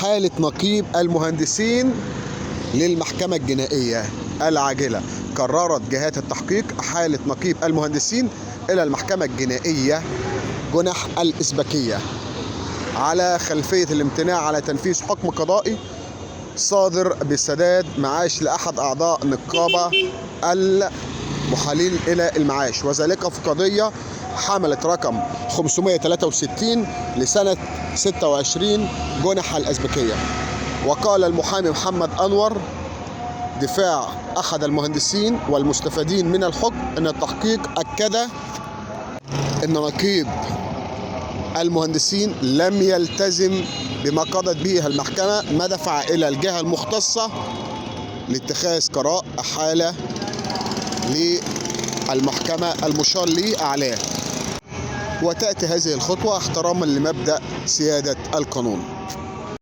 إحالة نقيب المهندسين للمحكمة الجنائية العاجلة. قررت جهات التحقيق إحالة نقيب المهندسين إلى المحكمة الجنائية جنح الإزبكية على خلفية الامتناع على تنفيذ حكم قضائي صادر بسداد معاش لأحد أعضاء نقابة المحالين إلى المعاش، وذلك في قضية حملت رقم 563 لسنة 26 جنح الأزبكية. وقال المحامي محمد أنور دفاع أحد المهندسين والمستفيدين من الحكم أن التحقيق أكد أن نقيب المهندسين لم يلتزم بما قضت به المحكمة، ما دفع إلى الجهة المختصة لاتخاذ قرار إحالة للمحكمة المشار لي أعلاه. وتأتي هذه الخطوة احتراما لمبدأ سيادة القانون.